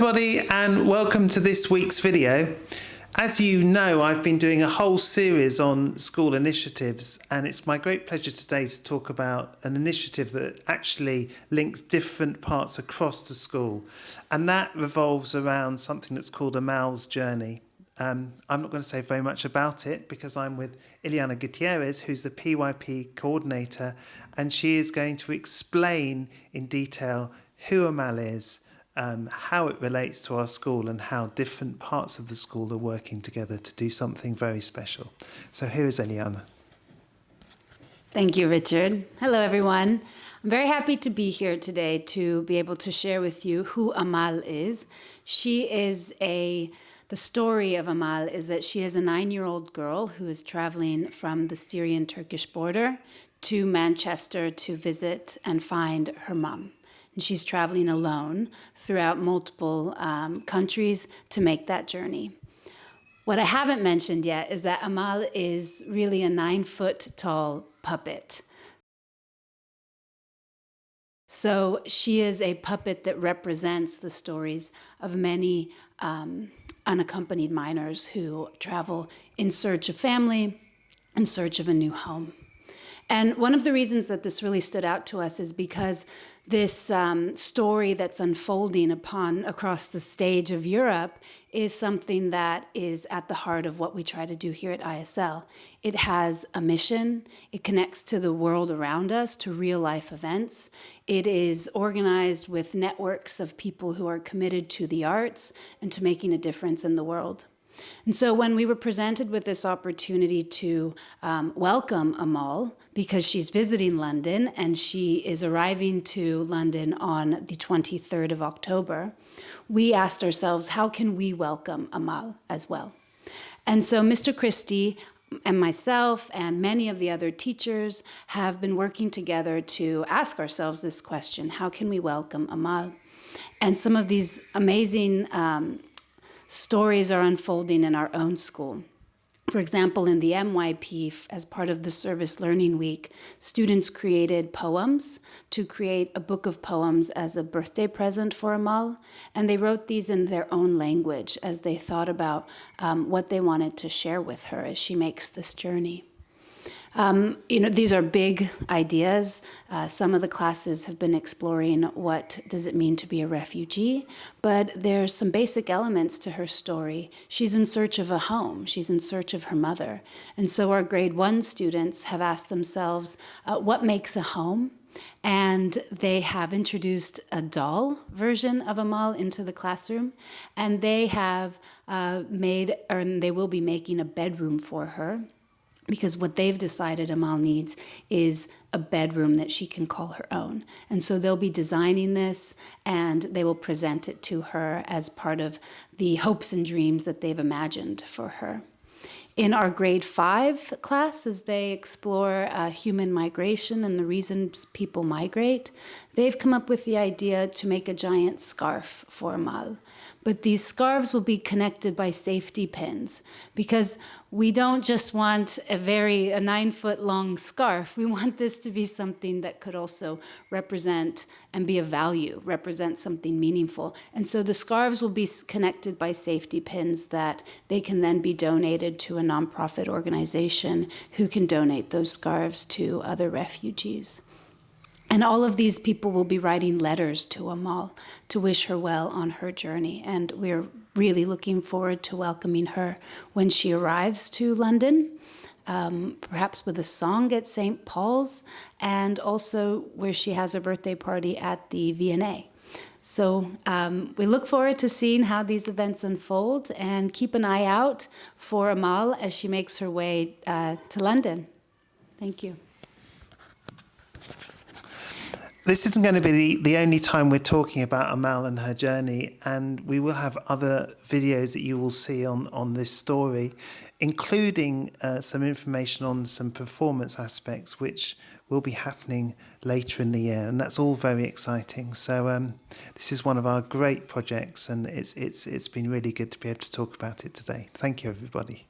everybody, and welcome to this week's video. As you know, I've been doing a whole series on school initiatives, and it's my great pleasure today to talk about an initiative that actually links different parts across the school, and that revolves around something that's called Amal's Journey. I'm not going to say very much about it because I'm with Ileana Gutierrez, who's the PYP coordinator, and she is going to explain in detail who Amal is, how it relates to our school, and how different parts of the school are working together to do something very special. So here is Ileana. Thank you, Richard. Hello, everyone. I'm very happy to be here today to be able to share with you who Amal is. The story of Amal is that she is a 9-year-old girl who is traveling from the Syrian-Turkish border to Manchester to visit and find her mom. And she's traveling alone throughout multiple countries to make that journey. What I haven't mentioned yet is that Amal is really a 9-foot-tall puppet. So she is a puppet that represents the stories of many unaccompanied minors who travel in search of family, in search of a new home. And one of the reasons that this really stood out to us is because this story that's unfolding across the stage of Europe is something that is at the heart of what we try to do here at ISL. It has a mission. It connects to the world around us, to real-life events. It is organized with networks of people who are committed to the arts and to making a difference in the world. And so when we were presented with this opportunity to welcome Amal, because she's visiting London and she is arriving to London on the 23rd of October, we asked ourselves, how can we welcome Amal as well? And so Mr. Christie and myself and many of the other teachers have been working together to ask ourselves this question: how can we welcome Amal? And some of these amazing stories are unfolding in our own school. For example, in the MYP, as part of the Service Learning Week, students created poems to create a book of poems as a birthday present for Amal, and they wrote these in their own language as they thought about what they wanted to share with her as she makes this journey. These are big ideas. Some of the classes have been exploring what does it mean to be a refugee, but there's some basic elements to her story. She's in search of a home. She's in search of her mother. And so our grade 1 students have asked themselves, what makes a home? And they have introduced a doll version of Amal into the classroom, and they have they will be making a bedroom for her, because what they've decided Amal needs is a bedroom that she can call her own. And so they'll be designing this, and they will present it to her as part of the hopes and dreams that they've imagined for her. In our grade 5 class, as they explore human migration and the reasons people migrate, they've come up with the idea to make a giant scarf for Amal. But these scarves will be connected by safety pins, because we don't just want a 9-foot-long scarf. We want this to be something that could also represent and be of value, represent something meaningful. And so the scarves will be connected by safety pins that they can then be donated to a nonprofit organization who can donate those scarves to other refugees. And all of these people will be writing letters to Amal to wish her well on her journey. And we're really looking forward to welcoming her when she arrives to London, perhaps with a song at St. Paul's, and also where she has her birthday party at the V&A. So we look forward to seeing how these events unfold, and keep an eye out for Amal as she makes her way to London. Thank you. This isn't going to be the only time we're talking about Amal and her journey, and we will have other videos that you will see on this story, including some information on some performance aspects which will be happening later in the year, and that's all very exciting. So this is one of our great projects, and it's been really good to be able to talk about it today. Thank you, everybody.